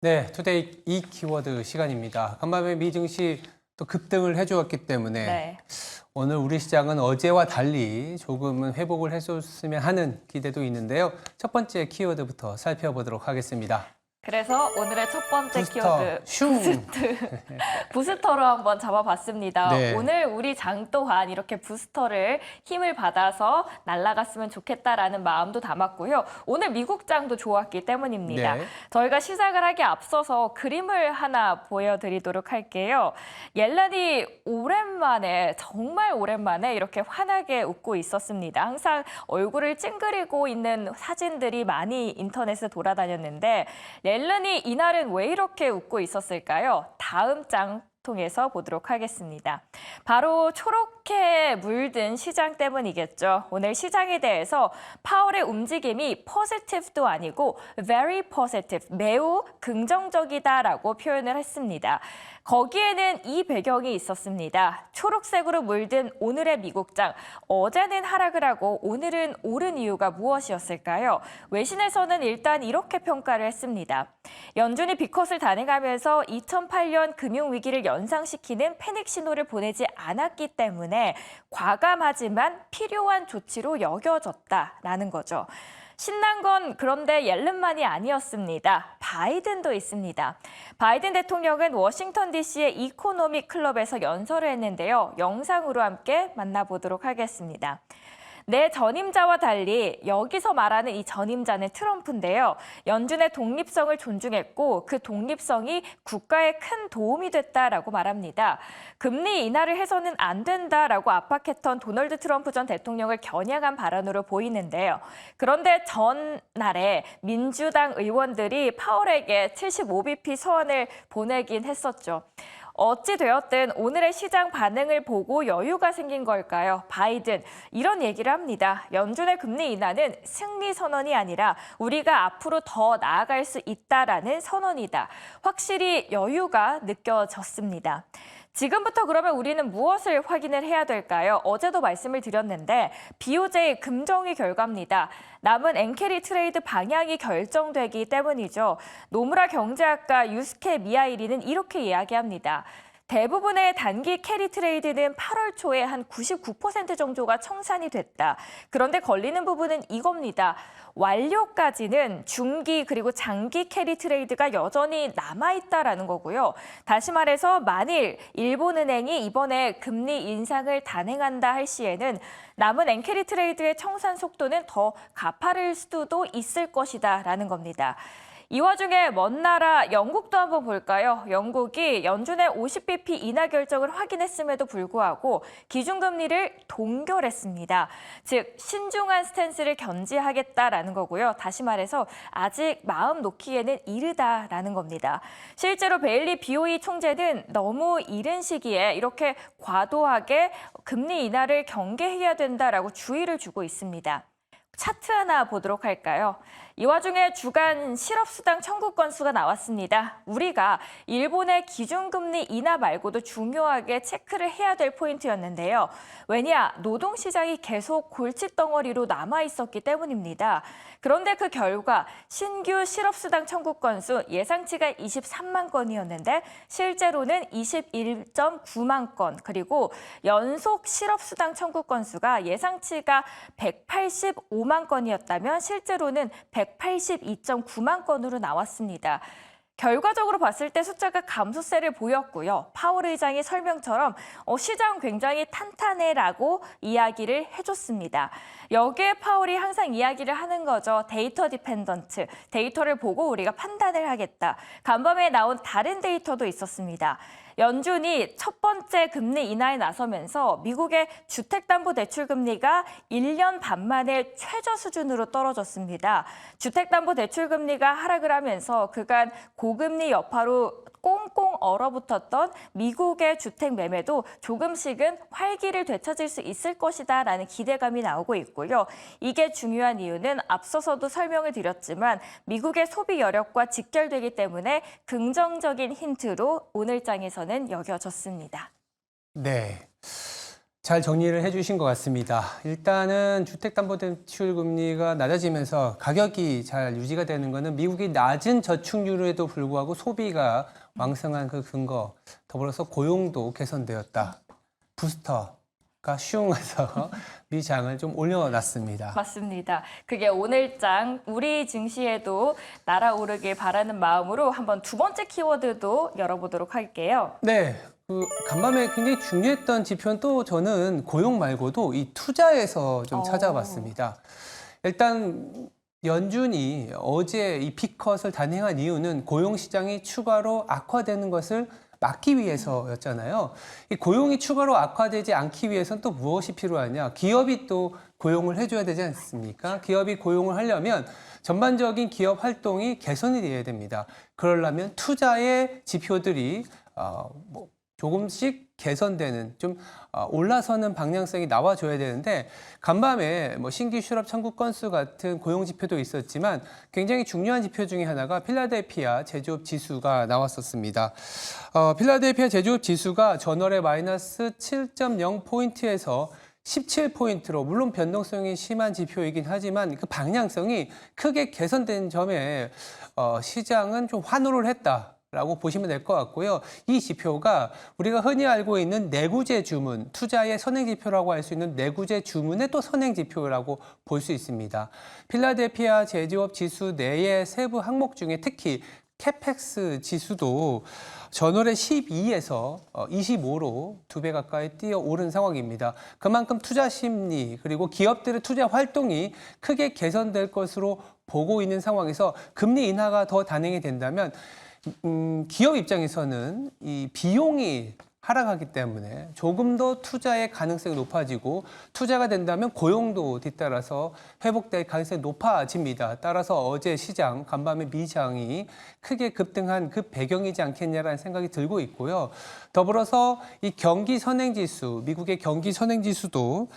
네, 투데이 이 키워드 시간입니다. 간밤에 미 증시 또 급등을 해주었기 때문에 네. 오늘 우리 시장은 어제와 달리 조금은 회복을 해줬으면 하는 기대도 있는데요. 첫 번째 키워드부터 살펴보도록 하겠습니다. 그래서 오늘의 첫 번째 부스터, 키워드 슝! 부스터로 한번 잡아봤습니다. 네. 오늘 우리 장 또한 이렇게 부스터를 힘을 받아서 날아갔으면 좋겠다라는 마음도 담았고요. 오늘 미국 장도 좋았기 때문입니다. 네. 저희가 시작을 하기 앞서서 그림을 하나 보여드리도록 할게요. 옐런이 오랜만에 정말 오랜만에 이렇게 환하게 웃고 있었습니다. 항상 얼굴을 찡그리고 있는 사진들이 많이 인터넷에 돌아다녔는데 옐런이 이날은 왜 이렇게 웃고 있었을까요? 다음 장 통해서 보도록 하겠습니다. 바로 초록해 물든 시장 때문이겠죠. 오늘 시장에 대해서 파월의 움직임이 positive도 아니고 very positive, 매우 긍정적이다라고 표현을 했습니다. 거기에는 이 배경이 있었습니다. 초록색으로 물든 오늘의 미국장. 어제는 하락을 하고 오늘은 오른 이유가 무엇이었을까요? 외신에서는 일단 이렇게 평가를 했습니다. 연준이 빅컷을 단행하면서 2008년 금융위기를 연상시키는 패닉 신호를 보내지 않았기 때문에 과감하지만 필요한 조치로 여겨졌다라는 거죠. 신난 건 그런데 옐런만이 아니었습니다. 바이든도 있습니다. 바이든 대통령은 워싱턴 DC의 이코노믹 클럽에서 연설을 했는데요. 영상으로 함께 만나보도록 하겠습니다. 내 전임자와 달리 여기서 말하는 이 전임자는 트럼프인데요. 연준의 독립성을 존중했고 그 독립성이 국가에 큰 도움이 됐다라고 말합니다. 금리 인하를 해서는 안 된다라고 압박했던 도널드 트럼프 전 대통령을 겨냥한 발언으로 보이는데요. 그런데 전날에 민주당 의원들이 파월에게 75bp 서한을 보내긴 했었죠. 어찌 되었든 오늘의 시장 반응을 보고 여유가 생긴 걸까요? 바이든 이런 얘기를 합니다. 연준의 금리 인하는 승리 선언이 아니라 우리가 앞으로 더 나아갈 수 있다라는 선언이다. 확실히 여유가 느껴졌습니다. 지금부터 그러면 우리는 무엇을 확인을 해야 될까요? 어제도 말씀을 드렸는데 BOJ 금정위 결과입니다. 남은 엔캐리 트레이드 방향이 결정되기 때문이죠. 노무라 경제학과 유스케 미하일이는 이렇게 이야기합니다. 대부분의 단기 캐리 트레이드는 8월 초에 한 99% 정도가 청산이 됐다. 그런데 걸리는 부분은 이겁니다. 완료까지는 중기 그리고 장기 캐리 트레이드가 여전히 남아있다라는 거고요. 다시 말해서 만일 일본은행이 이번에 금리 인상을 단행한다 할 시에는 남은 엔캐리 트레이드의 청산 속도는 더 가파를 수도 있을 것이다라는 겁니다. 이 와중에 먼 나라 영국도 한번 볼까요? 영국이 연준의 50bp 인하 결정을 확인했음에도 불구하고 기준금리를 동결했습니다. 즉 신중한 스탠스를 견지하겠다라는 거고요. 다시 말해서 아직 마음 놓기에는 이르다라는 겁니다. 실제로 베일리 BOE 총재는 너무 이른 시기에 이렇게 과도하게 금리 인하를 경계해야 된다라고 주의를 주고 있습니다. 차트 하나 보도록 할까요? 이 와중에 주간 실업수당 청구 건수가 나왔습니다. 우리가 일본의 기준금리 인하 말고도 중요하게 체크를 해야 될 포인트였는데요. 왜냐? 노동시장이 계속 골칫덩어리로 남아있었기 때문입니다. 그런데 그 결과 신규 실업수당 청구 건수 예상치가 23만 건이었는데 실제로는 21.9만 건, 그리고 연속 실업수당 청구 건수가 예상치가 185만 건이었다면 실제로는 182.9만 건으로 나왔습니다. 결과적으로 봤을 때 숫자가 감소세를 보였고요. 파월 의장의 설명처럼 시장 굉장히 탄탄해라고 이야기를 해줬습니다. 여기에 파월이 항상 이야기를 하는 거죠. 데이터 디펜던트, 데이터를 보고 우리가 판단을 하겠다. 간밤에 나온 다른 데이터도 있었습니다. 연준이 첫 번째 금리 인하에 나서면서 미국의 주택담보대출금리가 1년 반 만에 최저 수준으로 떨어졌습니다. 주택담보대출금리가 하락을 하면서 그간 고금리 여파로 꽁꽁 얼어붙었던 미국의 주택 매매도 조금씩은 활기를 되찾을 수 있을 것이다라는 기대감이 나오고 있고요. 이게 중요한 이유는 앞서서도 설명을 드렸지만 미국의 소비 여력과 직결되기 때문에 긍정적인 힌트로 오늘 장에서는 여겨졌습니다. 네. 잘 정리를 해주신 것 같습니다. 일단은 주택담보대출금리가 낮아지면서 가격이 잘 유지가 되는 것은 미국이 낮은 저축률에도 불구하고 소비가 왕성한 그 근거, 더불어서 고용도 개선되었다. 부스터가 슝해서 미장을 좀 올려놨습니다. 맞습니다. 그게 오늘장 우리 증시에도 날아오르길 바라는 마음으로 한번 두 번째 키워드도 열어보도록 할게요. 네. 간밤에 굉장히 중요했던 지표는 또 저는 고용 말고도 이 투자에서 좀 찾아봤습니다. 일단 연준이 어제 이 픽컷을 단행한 이유는 고용 시장이 추가로 악화되는 것을 막기 위해서였잖아요. 이 고용이 추가로 악화되지 않기 위해서는 또 무엇이 필요하냐? 기업이 또 고용을 해줘야 되지 않습니까? 기업이 고용을 하려면 전반적인 기업 활동이 개선이 돼야 됩니다. 그러려면 투자의 지표들이 조금씩 개선되는 좀 올라서는 방향성이 나와줘야 되는데 간밤에 신규 실업 청구 건수 같은 고용 지표도 있었지만 굉장히 중요한 지표 중에 하나가 필라델피아 제조업 지수가 나왔었습니다. 필라델피아 제조업 지수가 전월에 마이너스 7.0포인트에서 17포인트로 물론 변동성이 심한 지표이긴 하지만 그 방향성이 크게 개선된 점에 시장은 좀 환호를 했다. 라고 보시면 될 것 같고요. 이 지표가 우리가 흔히 알고 있는 내구재 주문, 투자의 선행 지표라고 할 수 있는 내구재 주문의 또 선행 지표라고 볼 수 있습니다. 필라델피아 제조업 지수 내의 세부 항목 중에 특히 캐펙스 지수도 전월에 12에서 25로 2배 가까이 뛰어오른 상황입니다. 그만큼 투자 심리 그리고 기업들의 투자 활동이 크게 개선될 것으로 보고 있는 상황에서 금리 인하가 더 단행이 된다면 기업 입장에서는 이 비용이 하락하기 때문에 조금 더 투자의 가능성이 높아지고 투자가 된다면 고용도 뒤따라서 회복될 가능성이 높아집니다. 따라서 어제 시장 간밤에 미장이 크게 급등한 그 배경이지 않겠냐라는 생각이 들고 있고요. 더불어서 이 경기 선행지수, 미국의 경기 선행지수도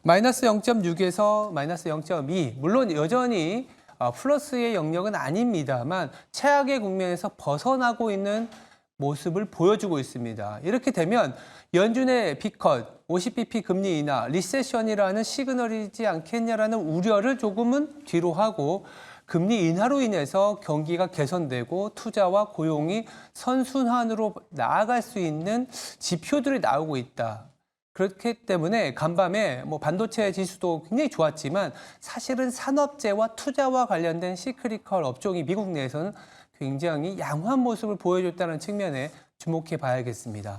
마이너스 0.6에서 마이너스 0.2, 물론 여전히 플러스의 영역은 아닙니다만 최악의 국면에서 벗어나고 있는 모습을 보여주고 있습니다. 이렇게 되면 연준의 빅컷, 50bp 금리 인하, 리세션이라는 시그널이지 않겠냐라는 우려를 조금은 뒤로 하고 금리 인하로 인해서 경기가 개선되고 투자와 고용이 선순환으로 나아갈 수 있는 지표들이 나오고 있다. 그렇기 때문에 간밤에 반도체 지수도 굉장히 좋았지만 사실은 산업재와 투자와 관련된 시크리컬 업종이 미국 내에서는 굉장히 양호한 모습을 보여줬다는 측면에 주목해 봐야겠습니다.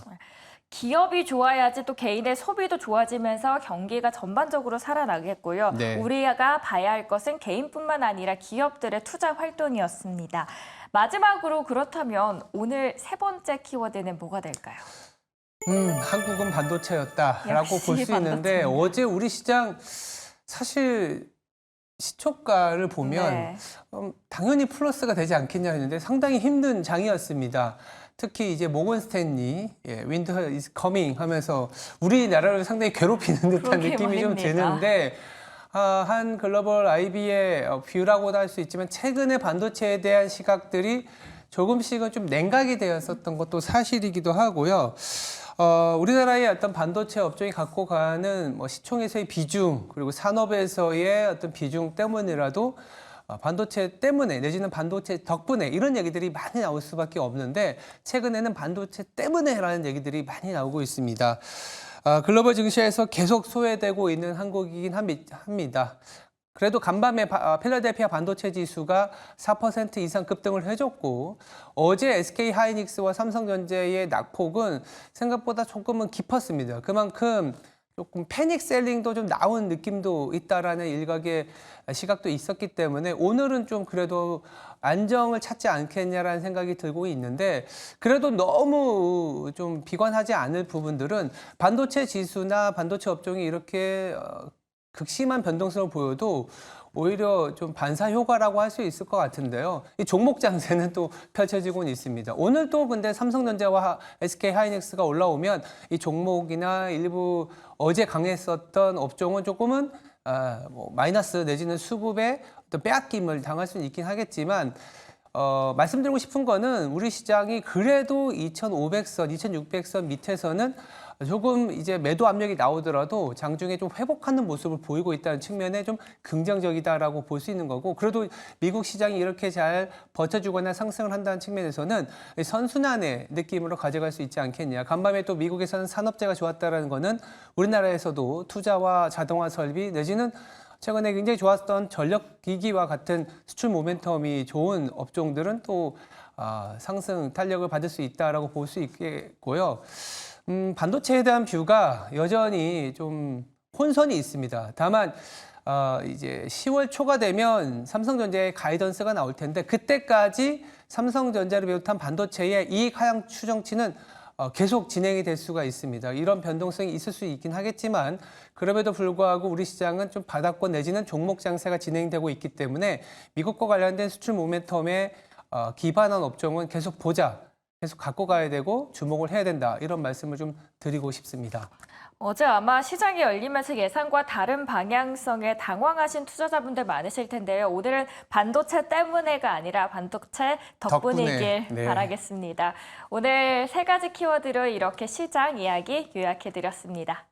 기업이 좋아야지 또 개인의 소비도 좋아지면서 경기가 전반적으로 살아나겠고요. 네. 우리가 봐야 할 것은 개인뿐만 아니라 기업들의 투자 활동이었습니다. 마지막으로 그렇다면 오늘 세 번째 키워드는 뭐가 될까요? 한국은 반도체였다라고 볼 수 있는데 반도체입니다. 어제 우리 시장 사실 시초가를 보면 네. 당연히 플러스가 되지 않겠냐 했는데 상당히 힘든 장이었습니다. 특히 이제 모건 스탠리, 윈터 is coming 하면서 우리나라를 상당히 괴롭히는 듯한 그러게 느낌이 좀 말입니다. 드는데 한 글로벌 IB의 뷰라고도 할 수 있지만 최근에 반도체에 대한 시각들이 조금씩은 좀 냉각이 되었었던 것도 사실이기도 하고요. 우리나라의 어떤 반도체 업종이 갖고 가는 시총에서의 비중 그리고 산업에서의 어떤 비중 때문이라도 반도체 때문에 내지는 반도체 덕분에 이런 얘기들이 많이 나올 수밖에 없는데 최근에는 반도체 때문에라는 얘기들이 많이 나오고 있습니다. 글로벌 증시에서 계속 소외되고 있는 한국이긴 합니다. 그래도 간밤에 필라델피아 반도체 지수가 4% 이상 급등을 해줬고 어제 SK 하이닉스와 삼성전자의 낙폭은 생각보다 조금은 깊었습니다. 그만큼 조금 패닉 셀링도 좀 나온 느낌도 있다라는 일각의 시각도 있었기 때문에 오늘은 좀 그래도 안정을 찾지 않겠냐라는 생각이 들고 있는데 그래도 너무 좀 비관하지 않을 부분들은 반도체 지수나 반도체 업종이 이렇게 극심한 변동성을 보여도 오히려 좀 반사 효과라고 할 수 있을 것 같은데요. 이 종목 장세는 또 펼쳐지고는 있습니다. 오늘 또 근데 삼성전자와 SK 하이닉스가 올라오면 이 종목이나 일부 어제 강했었던 업종은 조금은 마이너스 내지는 수급의 어떤 빼앗김을 당할 수는 있긴 하겠지만 말씀드리고 싶은 거는 우리 시장이 그래도 2,500선, 2,600선 밑에서는 조금 이제 매도 압력이 나오더라도 장중에 좀 회복하는 모습을 보이고 있다는 측면에 좀 긍정적이다라고 볼 수 있는 거고, 그래도 미국 시장이 이렇게 잘 버텨주거나 상승을 한다는 측면에서는 선순환의 느낌으로 가져갈 수 있지 않겠냐. 간밤에 또 미국에서는 산업재가 좋았다라는 거는 우리나라에서도 투자와 자동화 설비 내지는 최근에 굉장히 좋았던 전력기기와 같은 수출 모멘텀이 좋은 업종들은 또 상승 탄력을 받을 수 있다라고 볼 수 있겠고요. 반도체에 대한 뷰가 여전히 좀 혼선이 있습니다. 다만 이제 10월 초가 되면 삼성전자의 가이던스가 나올 텐데 그때까지 삼성전자를 비롯한 반도체의 이익 하향 추정치는 계속 진행이 될 수가 있습니다. 이런 변동성이 있을 수 있긴 하겠지만 그럼에도 불구하고 우리 시장은 좀 바닥권 내지는 종목 장세가 진행되고 있기 때문에 미국과 관련된 수출 모멘텀에 기반한 업종은 계속 보자, 계속 갖고 가야 되고 주목을 해야 된다, 이런 말씀을 좀 드리고 싶습니다. 어제 아마 시장이 열리면서 예상과 다른 방향성에 당황하신 투자자분들 많으실 텐데요. 오늘은 반도체 때문에가 아니라 반도체 덕분이길 네. 바라겠습니다. 오늘 세 가지 키워드로 이렇게 시장 이야기 요약해드렸습니다.